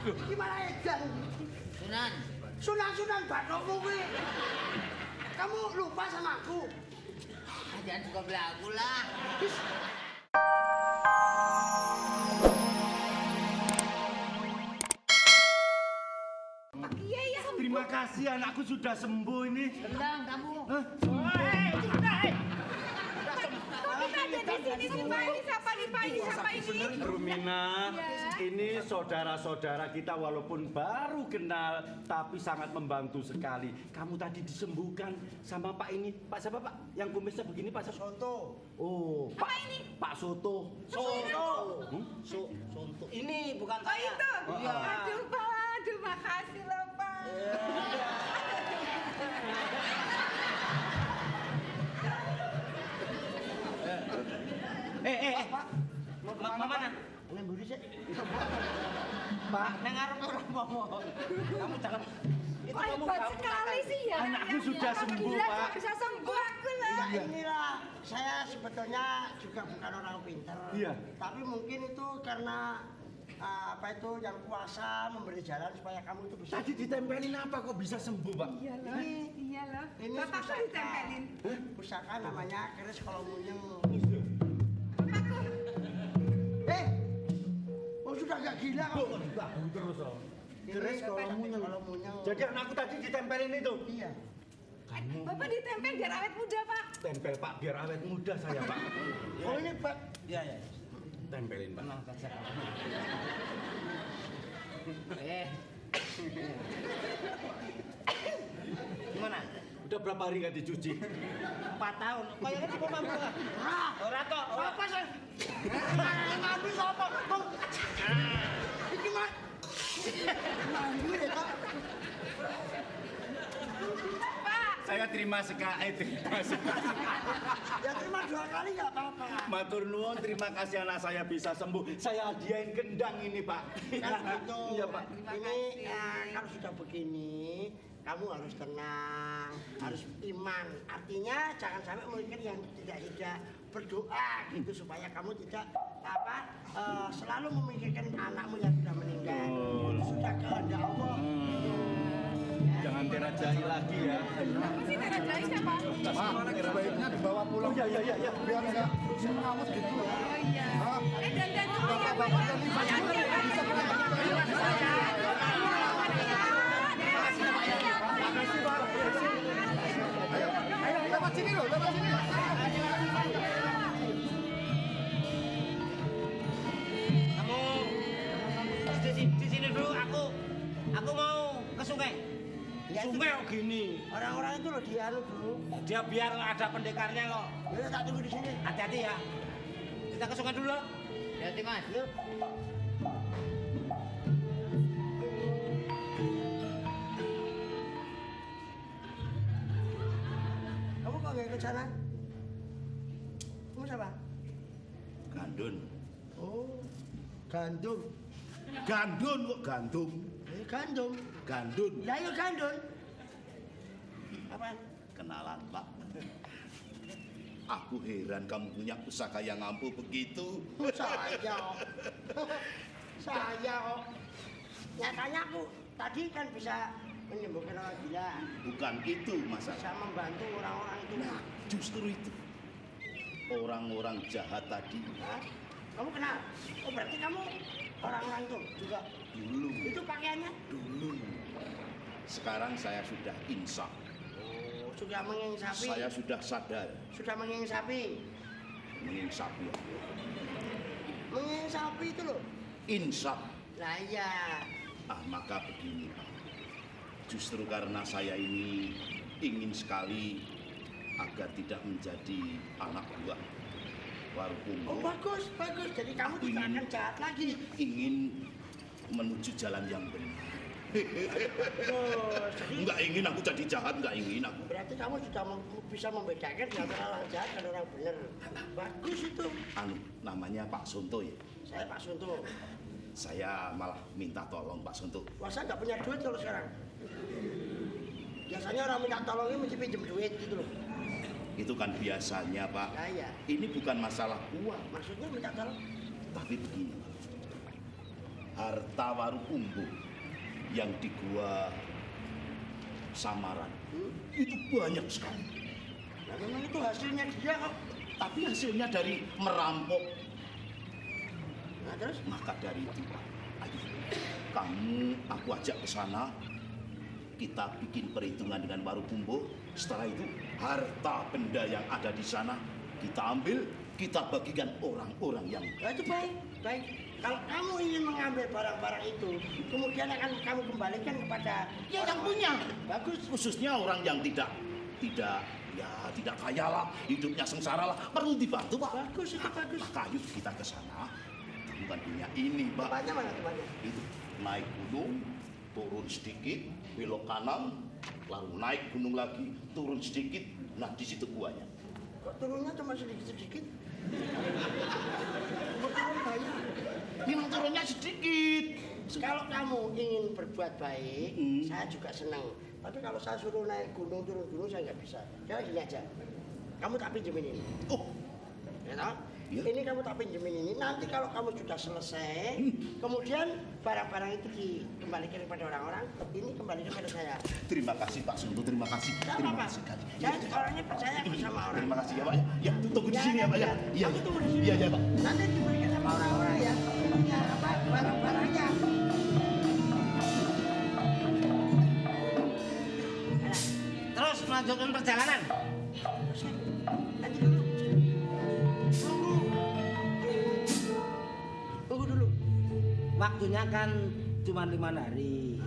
Gimana edan? Sunan. Sunan bathokmu kuwi. Kamu lupa sama aku? Jangan suka belagu lah. Terima kasih anakku sudah sembuh ini. Tenang kamu. Rumina, ini saudara-saudara kita walaupun baru kenal tapi sangat membantu sekali. Kamu tadi disembuhkan sama Pak ini. Pak siapa Pak? Yang kumisnya begini Pak Soto. Oh, Pak ini. Pak Soto. Soto. Soto. Ini bukan saya. Itu? Iya. Aduh Pak, aduh makasih loh Pak. Pak. Mau kemana? Nang mburi sih. Pak, nang arep ora ngomong. Kamu jangan itu kamu Hebat sekali sih ya. Anakku sudah sembuh, Gila, Pak. bisa sembuh aku lah. Ya inilah, saya sebetulnya juga bukan orang pintar. Iya. Tapi mungkin itu karena apa itu yang kuasa memberi jalan supaya kamu itu bisa. Tadi ditempelin apa kok bisa sembuh Pak? Iyalah, iyalah. Ini Bapakku ditempelin. Pusaka namanya keris kolomunyeng. Bapakku. Oh sudah gak gila kamu. Terus loh. Keris kolomunyeng. Jadi anakku tadi ditempelin itu. Iya. Bapak ditempel biar awet muda Pak. Tempel Pak biar awet muda saya Pak. Oh ini Pak. Iya ya. Tempelin Pak. Gimana? Udah berapa hari nggak dicuci? 4 tahun. Kayaknya apa mampu? Ora kok. Apa sih? Mampu apa? Iki mah. Mampu ya Kak. Pak. Saya terima sekali. Ya terima 2 kali nggak apa-apa. Matur nuwun, terima kasih anak saya bisa sembuh. Saya hadiahin kendang ini Pak. Kan gitu. Iya Pak. Ini kalau sudah begini, kamu harus tenang, harus iman. Artinya jangan sampai memikir yang tidak berdoa gitu supaya kamu tidak selalu memikirkan anakmu yang sudah meninggal. Sudah kehendak Allah. Jangan terajai lagi ya. Apa sih terajai siapa? Sebaiknya dibawa pulang. Oh iya. Biar nggak mengamuk gitu. Oh iya. Dan oh iya Pak. Ayo, lewat sini loh, lewat sini. Kamu di sini dulu, aku mau ke sungai. Ya, itu Sungai kok gini. orang-orang itu loh dianu dulu. Dia biar ada pendekarnya kok. Ya tak tunggu di sini. Hati-hati ya. Kita ke sungai dulu. Hati Mas. Yuk. Kamu kok nggak ikut sana? Kamu siapa? Gandun. Oh, gandum. Gandun kok gandum. Gandum. Gandun. Ya yuk gandum. Apa? Kenalan Pak. Aku heran kamu punya pusaka yang ampuh begitu. Saya kok. Nyatanya aku tadi kan bisa menyembuhkan orang gila. Bukan itu masalah. Bisa membantu orang-orang itu. Nah, justru itu. Orang-orang jahat tadi Hah? Kamu kenal? Oh berarti kamu orang-orang itu juga. dulu. Itu pakaiannya? Dulu. Sekarang saya sudah insaf. Oh, sudah menginsapi. Saya sudah sadar. Sudah menginsapi. Menginsapi. Menginsapi itu loh. Insaf. Lah iya. Maka begini Pak. Justru karena saya ini ingin sekali agar tidak menjadi anak buah Warukungo. Oh bagus. Jadi kamu Aku tidak ingin- akan jahat lagi. Ingin menuju jalan yang benar. Oh, jadi Enggak ingin aku jadi jahat, enggak ingin aku. berarti kamu sudah bisa membedakan di antara orang jahat dan orang benar. Bagus itu. Namanya Pak Sonto ya. Saya Pak Sunto. Saya malah minta tolong Pak Sonto. Wah saya nggak punya duit kalau sekarang. Biasanya orang minta tolongnya mesti pinjem duit gitu loh. Itu kan biasanya Pak. Nah, iya. Ini bukan masalah uang, Maksudnya minta tolong. tapi begini. harta Warukumbu yang di Gua Samaran. Itu banyak sekali. Nah, memang itu hasilnya dia kok. Tapi hasilnya dari merampok. Nah, terus? Maka dari itu, ayo aku ajak ke sana. Kita bikin perhitungan dengan Warukumbu. Setelah itu, harta benda yang ada di sana kita ambil, kita bagikan orang-orang yang Nah, itu baik, baik. Kalau kamu ingin mengambil barang-barang itu, kemudian akan kamu kembalikan kepada ya yang punya. Bagus. Khususnya orang yang tidak kaya lah, hidupnya sengsara lah, perlu dibantu, Pak. Bagus, itu bagus. Maka ayo kita ke sana. Bukan punya ini, Pak. Tempatnya mana tempatnya? Itu naik gunung, turun sedikit, belok kanan, lalu naik gunung lagi, turun sedikit. Nah, di situ guanya. Kok turunnya cuma sedikit-sedikit? Kok turun banyak? Memang turunnya sedikit. Kalau kamu ingin berbuat baik, saya juga senang. Tapi kalau saya suruh naik gunung, turun gunung, saya nggak bisa. Jadi gini aja, kamu tak pinjemin ini. Oh, Ya toh? Iya. Ini kamu tak pinjemin ini. Nanti kalau kamu sudah selesai, kemudian barang-barang itu dikembalikan kepada orang-orang. Ini kembalikan kepada saya. terima kasih Pak Suntu, terima kasih. Tidak Terima apa-apa. kasih kali. Jadi orangnya percaya sama orang. Terima kasih ya, Pak. Ya, tunggu di sini ya, Pak ya. Iya, Kamu tunggu di sini. Iya, Pak. Nanti diberikan sama orang-orang ya. Ya apa barang-barangnya. Terus melanjutkan perjalanan. Nanti dulu. Tunggu dulu. Waktunya kan cuma 5 hari.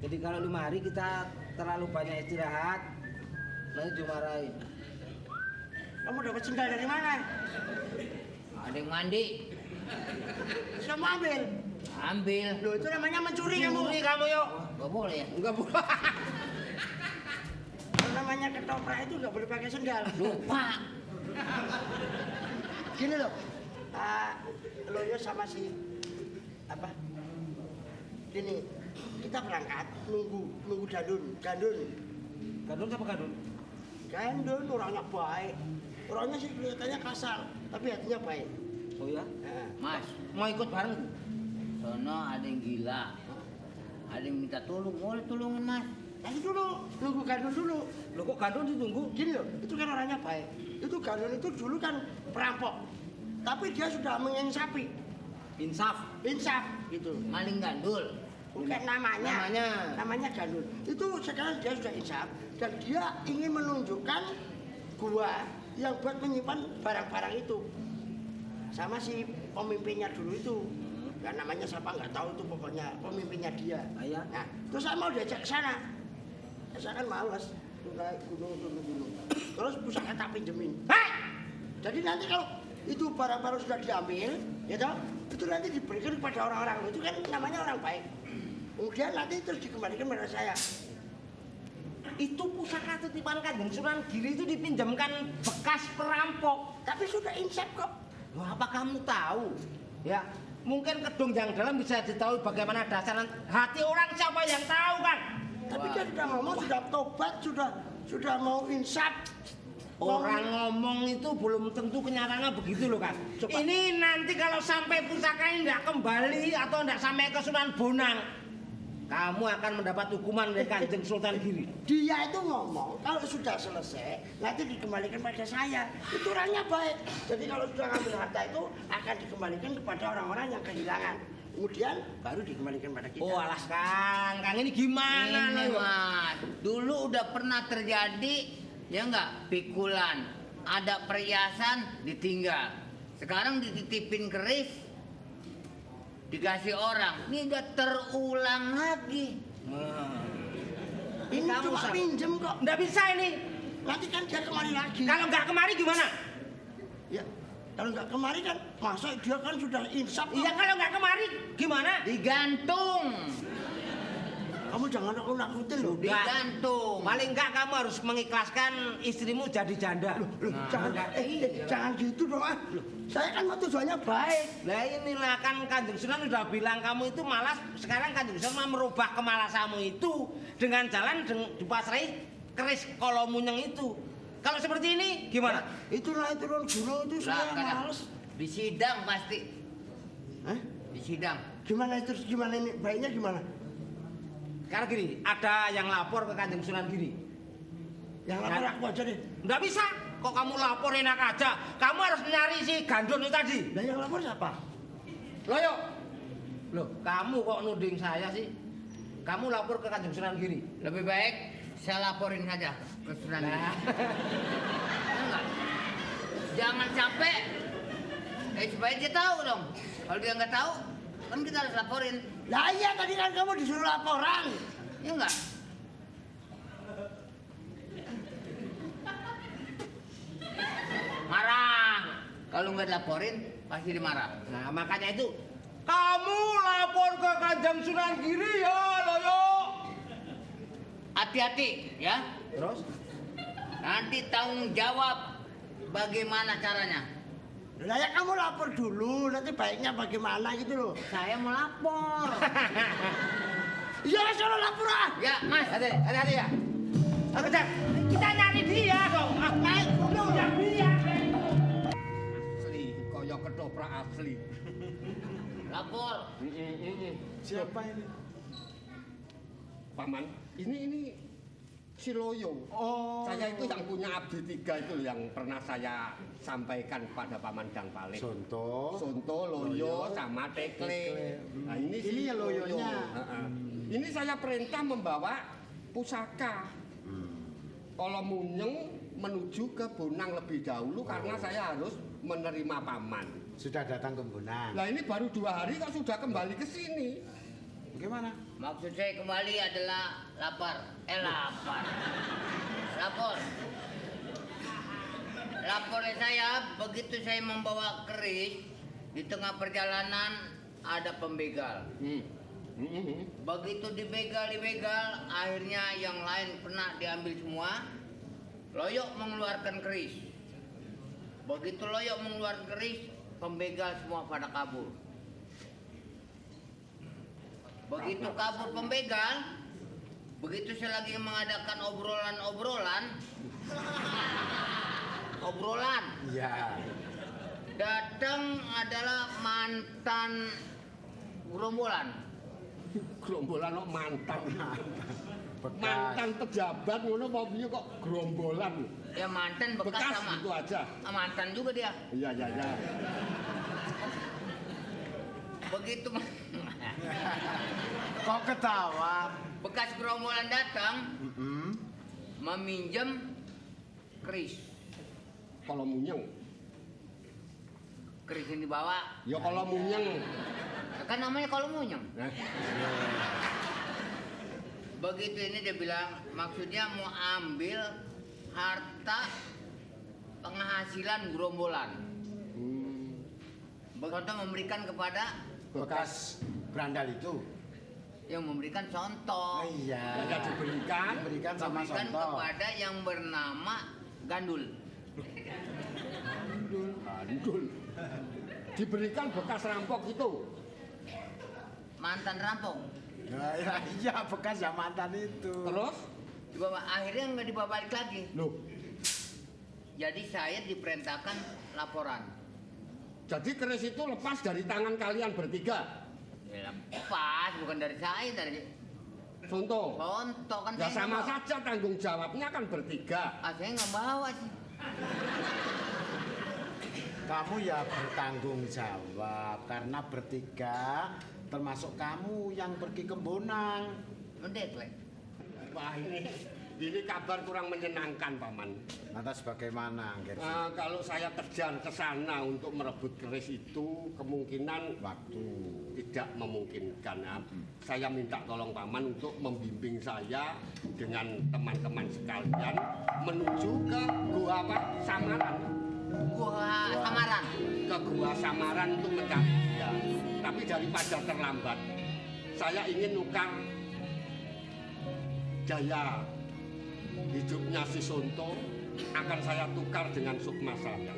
Jadi kalau 5 hari kita terlalu banyak istirahat, nanti dimarahin. Kamu dapat sendal dari mana? Ada yang mandi, Sudah mau ambil. ambil. Loh, itu namanya mencuri kamu. Curi kamu yuk. Gak boleh ya? Enggak boleh. Kalau namanya ketoprak itu nggak boleh pakai sendal. Lupa. Gini loh, Loyo sama si apa? Gini, kita berangkat nunggu Gandun. Gadun siapa gadun? Gandun orangnya baik, orangnya sih kelihatannya kasar, tapi hatinya baik. Oh ya? Nah, Mas, Mau ikut bareng? sono ada yang gila. Ada yang minta tolong, boleh tolongin mas. nanti dulu, nunggu Gandun dulu. Lo kok gadun ditunggu? Gini loh, itu kan orangnya baik. Itu Gandun itu dulu kan perampok, tapi dia sudah menginsafi, Insaf. insaf gitu. Maling gandul. Bukan namanya Gandun. Itu sekarang dia sudah insaf dan dia ingin menunjukkan gua yang buat menyimpan barang-barang itu sama si pemimpinnya dulu itu. Ya namanya siapa nggak tahu itu, pokoknya pemimpinnya dia. Ayah. Nah, terus saya mau diajak ke sana. Saya kan males naik gunung turun gunung. Terus pusaka tak pinjemin. Hei! Jadi nanti kalau itu barang-barang sudah diambil, ya toh, itu nanti diberikan kepada orang-orang. Itu kan namanya orang baik. Kemudian nanti terus dikembalikan kepada saya. Itu pusaka titipan Kanjeng Sunan Giri itu dipinjamkan bekas perampok. Tapi sudah insaf kok. Loh, apa kamu tahu? Ya, mungkin kedung yang dalam bisa ditahu bagaimana dasar hati orang, siapa yang tahu kan? Tapi dia sudah ngomong, sudah tobat, sudah mau insaf. Orang ngomong itu belum tentu kenyataannya begitu loh kan. Coba. Ini nanti kalau sampai pusaka ini tidak kembali atau tidak sampai ke Sunan Bonang, kamu akan mendapat hukuman dari Kanjeng Sultan Giri. Dia itu ngomong kalau sudah selesai nanti dikembalikan pada saya. Itu orangnya baik. Jadi kalau sudah ngambil harta itu akan dikembalikan kepada orang-orang yang kehilangan. Kemudian baru dikembalikan pada kita. Oh alas Kang ini gimana Ini loh? mas, dulu udah pernah terjadi, ya enggak, pikulan. Ada perhiasan ditinggal. Sekarang dititipin keris, dikasih orang. Ini udah terulang lagi. Ini Kamu cuma sama. pinjem kok. Nggak bisa ini. Nanti kan dia kemari lagi. Kalau nggak kemari gimana? Ya, kalau nggak kemari kan masa dia kan sudah insaf kok. Iya kalau nggak kemari gimana? Digantung. Kamu jangan aku nakutin loh. Sudah. Digantung. Paling nggak kamu harus mengikhlaskan istrimu jadi janda. Loh, Nah, jangan gitu dong. Loh, saya kan mau tujuannya baik. Nah inilah kan Kanjeng Sunan sudah bilang kamu itu malas. Sekarang Kanjeng Sunan mau merubah kemalasanmu itu dengan jalan dipasrai keris kolomunyeng itu. Kalau seperti ini gimana? Itu naik turun gunung itu Lah, saya kadang males. di sidang pasti. Hah? Di sidang. Gimana terus gimana ini? Baiknya gimana? Sekarang gini, ada yang lapor ke Kanjeng Sunan Giri. Yang lapor aku aja deh. Nggak bisa. Kok kamu lapor enak aja? Kamu harus nyari si Gandun itu tadi. Nah yang lapor siapa? Loyo. Loh, kamu kok nuding saya sih? Kamu lapor ke Kanjeng Sunan Giri. Lebih baik saya laporin saja ke Sunan Giri. Nah, Enggak. Jangan sampai supaya dia tahu dong. Kalau dia nggak tahu, kan kita harus laporin. Lah iya tadi kan kamu disuruh laporan. Ya enggak? Marah. Kalau nggak dilaporin, pasti dimarah. nah makanya itu kamu lapor ke Kanjeng Sunan Giri ya, Loyo. Hati-hati ya. Terus? Nanti tanggung jawab bagaimana caranya. Lah ya kamu lapor dulu, nanti baiknya bagaimana gitu loh. Saya mau lapor. Iya suruh lapor ah. Ya, Mas. Hati-hati ya. Ayo, Cak. Kita nyari dia dong. Naik dulu. Ya dia. Asli, koyo ketoprak asli. Lapor. Siapa ini? Paman, ini si Loyo. Oh. Saya itu yang punya Abdi 3 itu yang pernah saya sampaikan kepada Paman Dang Palik. Sonto. Sonto, Loyo, sama Tekle. Nah, ini si ya Loyonya. Heeh. Ini saya perintah membawa pusaka. Kolomunyeng menuju ke Bonang lebih dahulu karena saya harus menerima Paman. Sudah datang ke Bonang. Nah ini baru 2 hari kok sudah kembali ke sini. Bagaimana? Maksud saya kembali adalah lapar. Lapor. Lapornya saya, begitu saya membawa keris, di tengah perjalanan ada pembegal. Begitu dibegal, akhirnya yang lain pernah diambil semua. Loyo mengeluarkan keris. Begitu Loyo mengeluarkan keris, pembegal semua pada kabur. Begitu kabur pembegal, begitu saya lagi mengadakan obrolan, Iya. datang adalah mantan gerombolan. Gerombolan kok mantan. Bekas. Mantan pejabat ngono apa piye kok gerombolan. Ya mantan bekas, Bekas sama. itu aja. Mantan juga dia. Iya. Begitu Kok ketawa? bekas gerombolan datang meminjam keris. Kalau munyeng. Keris yang dibawa, Ya kalau munyeng. kan namanya kalau munyeng. Nah, Begitu ini dia bilang, maksudnya mau ambil harta penghasilan gerombolan. Begitu memberikan kepada Bekas berandal itu. yang memberikan contoh. Iya. ya diberikan. Berikan sama Memberikan Sonto. kepada yang bernama Gandul. Bandul. Diberikan bekas rampok itu. Mantan rampok. Ya, iya bekas ya mantan itu. Terus? Dibawa, akhirnya nggak dibawa balik lagi. Loh, Jadi saya diperintahkan laporan. jadi keris itu lepas dari tangan kalian bertiga. Ya, pas, bukan dari saya, dari Contoh. Sonto kan Ya saya sama nggak bawa. saja tanggung jawabnya kan bertiga. Saya nggak bawa sih. Kamu ya bertanggung jawab karena bertiga termasuk kamu yang pergi ke Bonang. Mendek, Le. Wah ini kabar kurang menyenangkan Paman. Lantas bagaimana, Gersi? Kalau saya terjang ke sana untuk merebut keris itu kemungkinan Waktu. tidak memungkinkan. Saya minta tolong Paman untuk membimbing saya dengan teman-teman sekalian menuju ke Gua Samaran. Gua Samaran. Ke Gua Samaran untuk mencari dia. Tapi daripada terlambat, saya ingin nukar jaya hidupnya si Sonto akan saya tukar dengan sukma saya.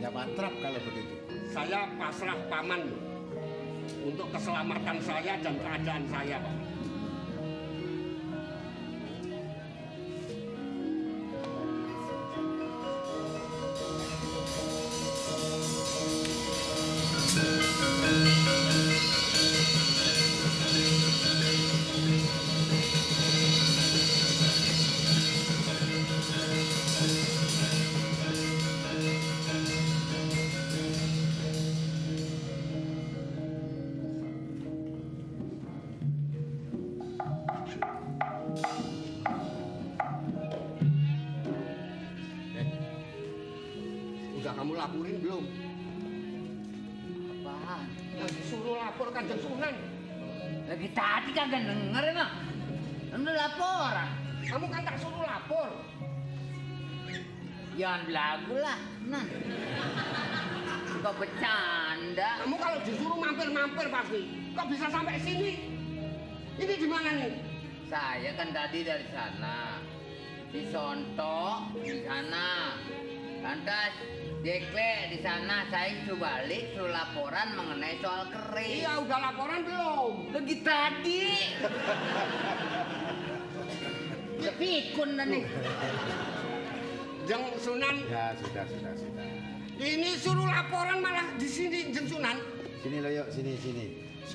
Ya mantrap kalau begitu. Saya pasrah Paman untuk keselamatan saya dan keadaan saya, Pak. laporin belum? Apaan? Yang disuruh lapor Kanjeng Sunan. Lagi tadi kagak denger emang. Udah laporan. Kamu kan tak suruh lapor. Jangan belagu lah, Nan. Suka bercanda. Kamu kalau disuruh mampir-mampir pasti. Kok bisa sampai sini? Ini di mana nih? Saya kan tadi dari sana. Di Sonto di sana. Lantas Dekle di sana, saya suruh balik, suruh laporan mengenai soal keris. Iya, udah laporan belum? Lagi tadi. Udah pikun dah nih. Jeng Sunan, Ya sudah. ini suruh laporan malah di sini Jeng Sunan. Sini lo yuk, sini.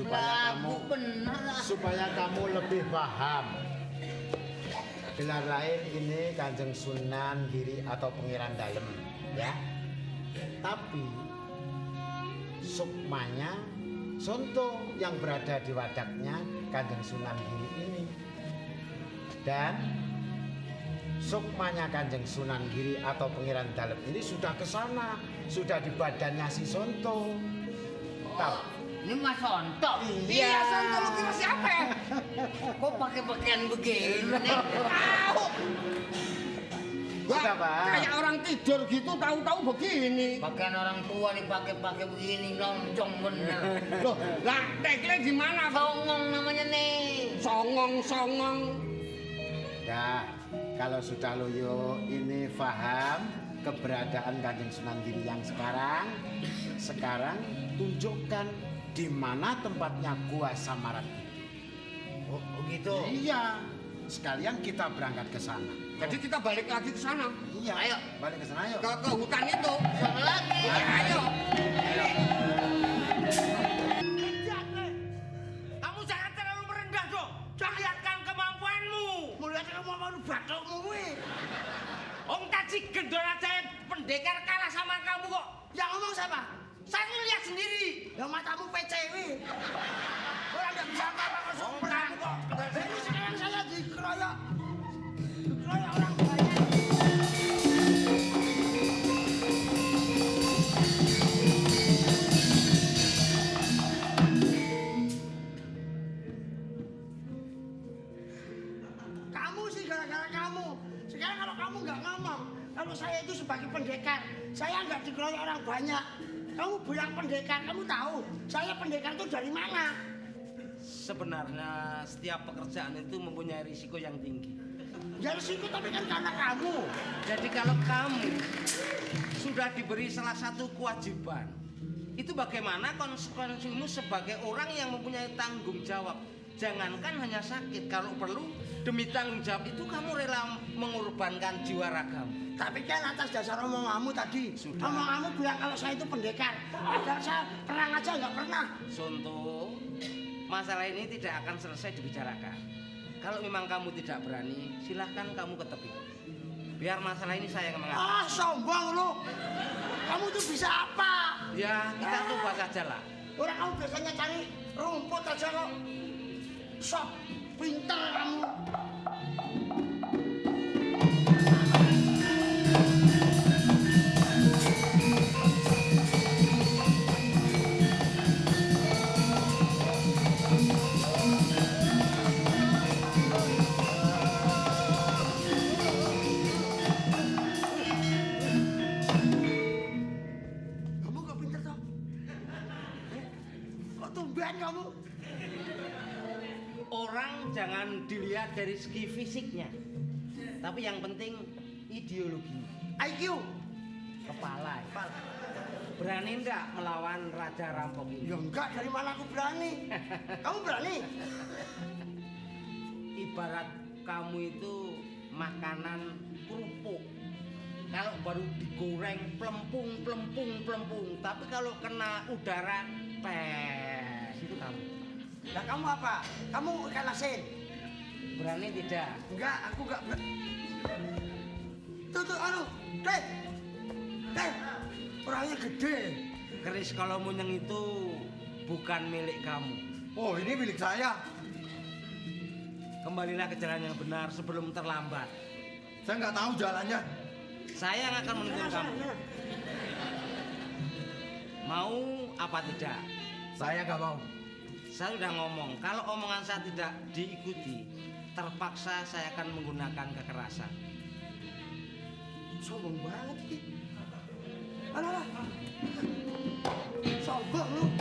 Lagu bener lah. Supaya kamu lebih paham. Gelar lain ini Kanjeng Sunan Giri atau Pangeran Dalem, ya. Tapi sukmanya Sonto yang berada di wadaknya Kanjeng Sunan Giri ini. Dan sukmanya Kanjeng Sunan Giri atau Pangeran Dalem ini sudah ke sana, sudah di badannya si Sonto. Tahu? Ini Mas Sonto. Iya, Sonto lu kira siapa ya? Kok pakai pakaian begini? Tahu. Sudah, Pak. Kayak orang tidur gitu tahu-tahu begini. Pakaian orang tua nih pakai begini loncong bener. Loh, lah Dekle di mana? Songong namanya nih. Songong. Ya, kalau sudah loyo ini paham keberadaan Kanjeng Sunan Giri yang sekarang tunjukkan di mana tempatnya Gua Samarat itu. Oh gitu. Iya, sekalian kita berangkat ke sana. Jadi kita balik lagi ke sana. Iya, Ayo. balik ke sana ayo. Ke hutan itu. Sama lagi. Ayo. Kamu jangan terlalu merendah dong. Perlihatkan kemampuanmu. Mulai kamu mau bathukmu kuwi. Om tadi gendol aja pendekar kalah sama kamu kok. Yang ngomong siapa? Saya lihat sendiri. Yang matamu PCW. Orang nggak bisa apa-apa kok perang kok. Ini sekarang saya dikeroyok. Dikeroyok orang banyak. Kamu sih gara-gara kamu. Sekarang kalau kamu nggak ngomong, kalau saya itu sebagai pendekar, saya nggak dikeroyok orang banyak. Kamu bilang pendekar, kamu tahu saya pendekar itu dari mana? Sebenarnya setiap pekerjaan itu mempunyai risiko yang tinggi. Ya risiko tapi kan karena kamu. Jadi kalau kamu sudah diberi salah satu kewajiban, itu bagaimana konsekuensimu sebagai orang yang mempunyai tanggung jawab. Jangankan hanya sakit, kalau perlu demi tanggung jawab itu kamu rela mengorbankan jiwa ragamu. Tapi kan atas dasar omonganmu tadi, Sudah. omonganmu bilang kalau saya itu pendekar. Padahal saya perang aja nggak pernah. Sonto, masalah ini tidak akan selesai dibicarakan. Kalau memang kamu tidak berani, silahkan kamu ke tepi. Biar masalah ini saya yang mengatur. Ah sombong lu. Kamu tuh bisa apa? Ya, kita coba saja lah. Orang kamu biasanya cari rumput aja kok. Sok pinter kamu. Kamu kok pinter toh? Kok tumben kamu? Orang jangan dilihat dari segi fisiknya, tapi yang penting ideologi, IQ. kepala. Berani enggak melawan Raja Rampok ini? Ya enggak, dari mana aku berani? Kamu berani? Ibarat kamu itu makanan kerupuk. Kalau baru digoreng plempung. Tapi kalau kena udara pes itu kamu. Lah kamu apa? Kamu ikan asin? Berani tidak? Enggak, aku enggak berani. Tuh, anu, Deh, orangnya gede. Keris kalau munyeng itu bukan milik kamu. Oh, ini milik saya. Kembalilah ke jalan yang benar sebelum terlambat. Saya nggak tahu jalannya. Saya yang akan menuntun kamu. Mau apa tidak? Saya nggak mau. Saya sudah ngomong, kalau omongan saya tidak diikuti, terpaksa saya akan menggunakan kekerasan. Sombong banget ini. Alah. Sombong lu.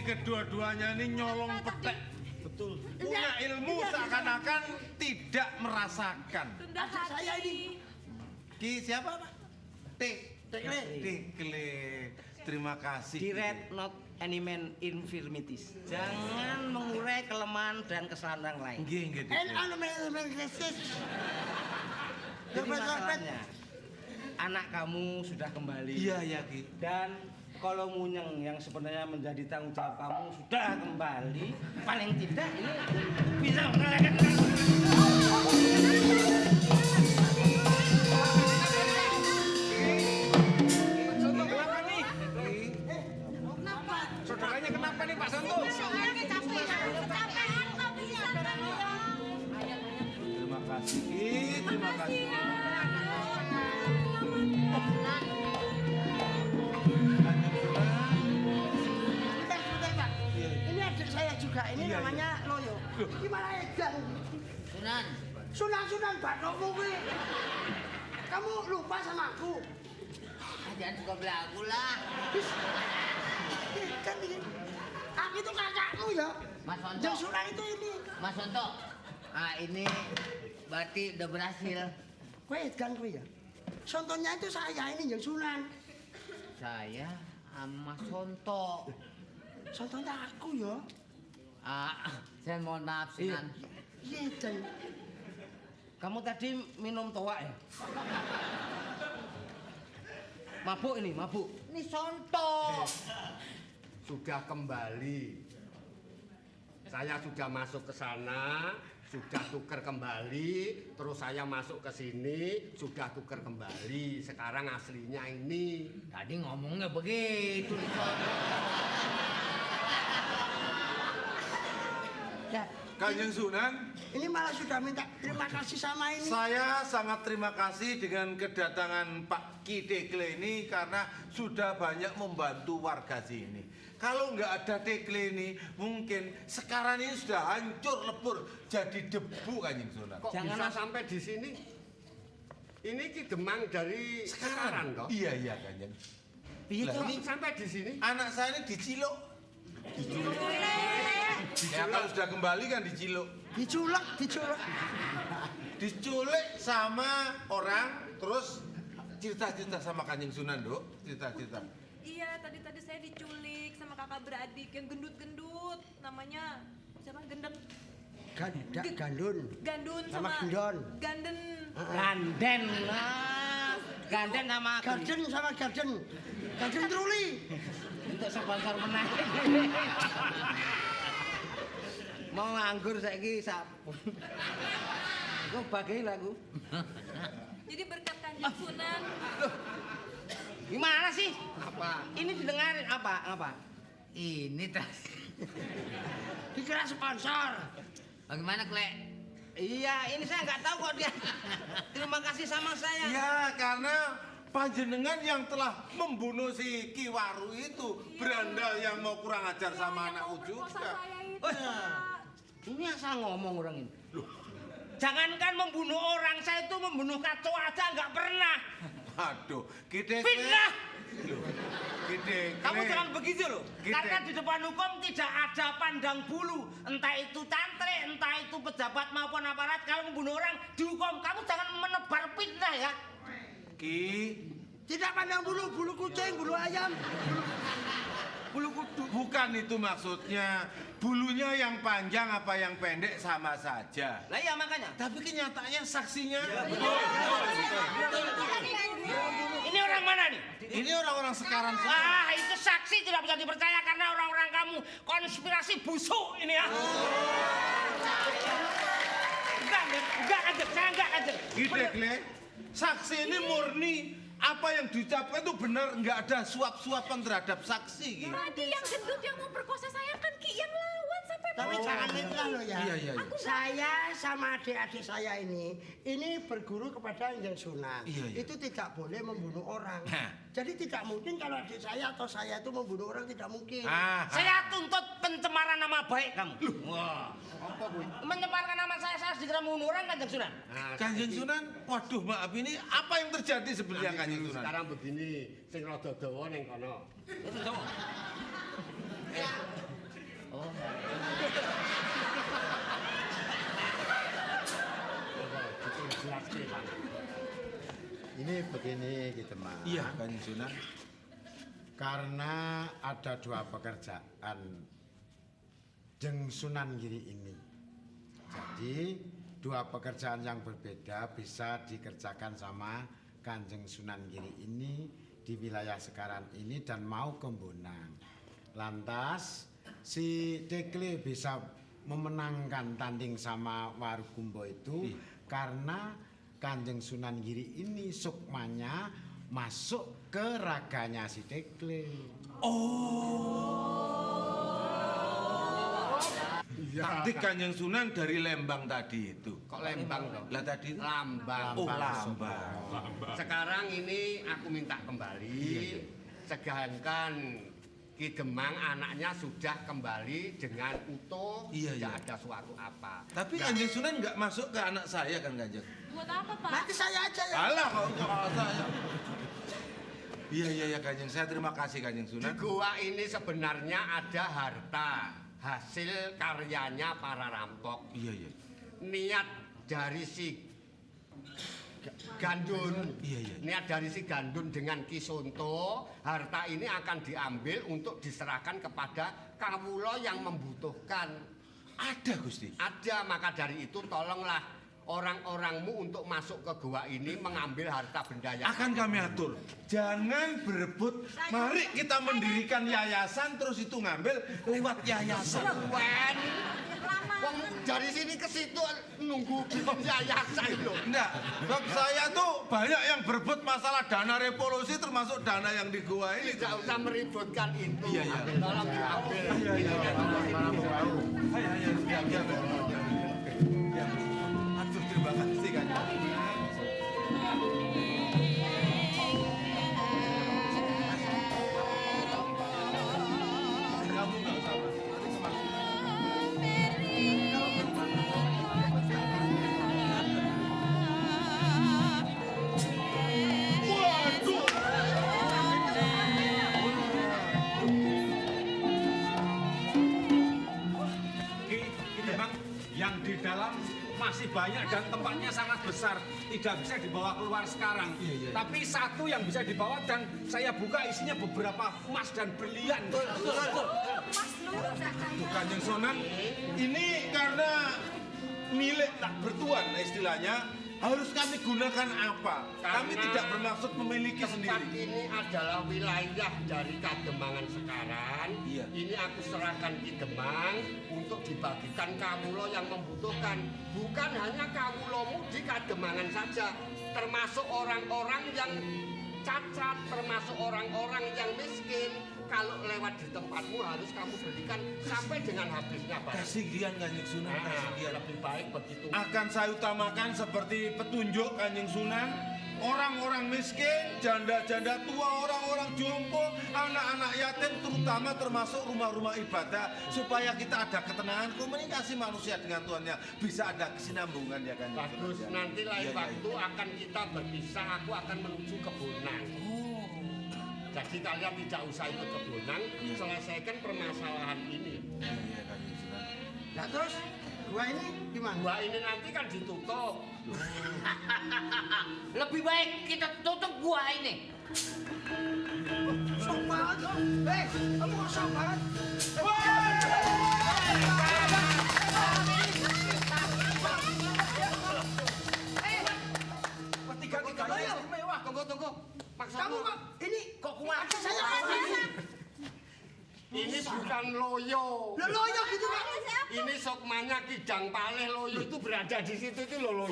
Kedua-duanya ini nyolong petek. Betul. Punya ilmu seakan-akan tidak merasakan. Rendah Adik saya hati. ini. Ki siapa, Pak? Tekle. Terima kasih. Direct not any man infirmities. Jangan mengurai kelemahan dan kesalahan orang lain. Nggih. Jadi masalahnya, anak kamu sudah kembali. Iya, Ki. Dan kalau Munyeng yang sebenarnya menjadi tanggung jawab kamu sudah kembali, paling tidak ini bisa mengalahkan. Kenapa nih? Saudaranya kenapa nih, Pak Santo? Terima kasih, Ki. Terima kasih. Sebentar, Pak. Ini adik saya juga. Ini namanya Loyo. Gimana Edan? Sunan. Sunan Batokmu kuwi. Kamu lupa sama aku? Jangan suka belagu lah. Kan ini. Aku itu kakakmu ya. Mas Sonto. Yang Sunan itu ini. Mas Sonto. Ini berarti udah berhasil. Kowe Edan kowe ya. Contohnya itu saya ini yang Sunan. Saya sama Sonto. Contohnya aku ya. Saya mohon maaf, Sunan. Iya Edan. Kamu tadi minum toa ya? Mabuk ini, mabuk. Ini Sonto. Sudah kembali. Saya sudah masuk ke sana, sudah tuker kembali, terus saya masuk ke sini, sudah tuker kembali. Sekarang aslinya ini. Tadi ngomongnya begitu nih Sonto. Ya, Kanjeng Sunan, ini malah sudah minta terima kasih sama ini. saya sangat terima kasih dengan kedatangan Pak Ki Tekle ini karena sudah banyak membantu warga sini. Kalau nggak ada Tekle ini, mungkin sekarang ini sudah hancur lebur jadi debu, Kanjeng Sunan. Kok bisa sampai di sini? Ini Ki Demang dari sekarang toh? Iya, Kanjeng. Iya, Lah, ini sampai di sini. Anak saya ini diciluk. Ya kalau sudah kembali kan diciluk. Diculik sama orang, terus cerita-cerita sama Kanjeng Sunan, Dok. Cerita-cerita. Iya, tadi saya diculik sama kakak beradik yang gendut-gendut. Namanya siapa? Gandun. Gandun Sama sama Gendon. Ganden. Ganden. Ganden sama Garden sama Garden. Garden Truli. untuk sponsor menang. Mau nganggur saiki sapu. Aku bagi lagu. Jadi berkat Kanjeng Sunan. Gimana sih? Apa? Ini didengarin apa? Ini tas. Dikira sponsor. Bagaimana, Klek? Iya, ini saya nggak tahu kok dia. Terima kasih sama saya. Ya, karena panjenengan yang telah membunuh si Kiwaru itu, berandal yang mau kurang ajar sama anakku juga. Ini asal ngomong orang ini. Loh, jangankan membunuh orang, saya itu membunuh kacau aja nggak pernah. Aduh, Kidekle. Fitnah! Kidekle. Kamu jangan begitu loh. Gitu. Karena di depan hukum tidak ada pandang bulu. Entah itu santri, entah itu pejabat maupun aparat. Kalau membunuh orang dihukum, kamu jangan menebar fitnah ya. Ki, Tidak pandang bulu, bulu kucing, bulu ayam. bulu kudu. Bukan itu maksudnya. Bulunya yang panjang apa yang pendek sama saja. Lah iya makanya. Tapi kenyataannya saksinya. Ini orang mana nih? Ini orang-orang sekarang semua. Ah, itu saksi tidak bisa dipercaya karena orang-orang kamu konspirasi busuk ini ya. Enggak Kanjeng, saya enggak Kanjeng. Kidekle, saksi ini murni. Apa yang diucapkan itu benar, nggak ada suap-suapan terhadap saksi. Gitu. Tadi yang gendut yang mau perkosa saya kan Ki yang lawan sampai Tapi jangan fitnah loh ya. Iya. Saya sama adik-adik saya ini berguru kepada Kanjeng Sunan. Iya. Itu tidak boleh membunuh orang. Jadi tidak mungkin kalau adik saya atau saya itu membunuh orang, tidak mungkin. Saya tuntut pencemaran nama baik kamu. Wah, apa Bu? Mencemarkan nama saya dikira membunuh orang Kanjeng Sunan. Kanjeng Sunan, waduh maaf ini apa yang terjadi sebenarnya Kanjeng Sunan? Sekarang begini, sing rada dawa ning kono. Ini begini gitu Mas. Iya Kanjeng Sunan. Karena ada dua pekerjaan Jeng Sunan Giri ini. Jadi dua pekerjaan yang berbeda bisa dikerjakan sama Kanjeng Sunan Giri ini di wilayah sekarang ini dan mau ke Bonang. Lantas si Dekle bisa memenangkan tanding sama Warukumbo itu karena Kanjeng Sunan Giri ini sukmanya masuk ke raganya si Dekle. Taktik Kanjeng Sunan dari Lembang tadi itu. Kok Lembang dong? Lah tadi Lambang. Oh, Lambang. Sekarang ini aku minta kembali. Sedangkan Ki Gemang anaknya sudah kembali dengan utuh, Iya, tidak iya. ada suatu apa. Tapi Kanjeng Sunan nggak masuk ke anak saya kan Kanjeng? buat apa Pak? Nanti saya aja ya. Alah kok saya. Iya Kanjeng, saya terima kasih Kanjeng Di Sunan. gua ini sebenarnya ada harta hasil karyanya para rampok. Iya. Niat dari si Gandun, Iya. niat dari si Gandun dengan Ki Sonto, harta ini akan diambil untuk diserahkan kepada kawula yang membutuhkan. Ada Gusti. Ada, maka dari itu tolonglah orang-orangmu untuk masuk ke gua ini mengambil harta benda yang Akan kami atur. Jangan berebut. Mari kita mendirikan yayasan terus itu ngambil lewat yayasan. Wen, wong dari sini ke situ nunggu bikin yayasan loh. Enggak, bab saya tuh banyak yang berebut masalah dana revolusi termasuk dana yang di gua ini. Tidak usah meributkan itu. Iya. Tolong diambil. Aduh, terima kasih Kanjeng. Kamu nggak usah Mas. Nanti kemana? Bang, yang di dalam masih banyak dan tempatnya sangat besar, tidak bisa dibawa keluar sekarang. Tapi satu yang bisa dibawa dan saya buka isinya beberapa emas dan berlian. Tuh Kanjeng Sunan, ini karena milik tak bertuan istilahnya, harus kami gunakan apa? Kami Karena tidak bermaksud memiliki tempat sendiri. ini adalah wilayah dari Kademangan sekarang. Iya. Ini aku serahkan Ki Demang untuk dibagikan kawula yang membutuhkan. Bukan hanya kawulamu di Kademangan saja, termasuk orang-orang yang cacat, termasuk orang-orang yang miskin. Kalau lewat di tempatmu harus kamu berikan sampai dengan habisnya, Pak. Kasihan Kanjeng Sunan, kasihan. Lebih baik begitu. Akan saya utamakan seperti petunjuk Kanjeng Sunan. Orang-orang miskin, janda-janda tua, orang-orang jompo, anak-anak yatim, terutama termasuk rumah-rumah ibadah, supaya kita ada ketenangan komunikasi manusia dengan Tuhannya, bisa ada kesinambungan ya kan? Bagus, nanti lain waktu akan kita berpisah, aku akan menuju ke Bonang. Jadi kalian tidak usah ikut ke Bonang, selesaikan permasalahan ini. Iya Kanjeng Sunan. Nah terus gua ini gimana? Gua ini nanti kan ditutup. Lebih baik kita tutup gua ini. Sok banget lo. Kamu kok sok banget? Tiga-tiga yang mewah. Tunggu. Kamu kok ini kok kuat? saya Ini bukan loyo. loyo gitu kan? Ini sokmanya Kijang Paleh loyo itu berada di situ itu loyo.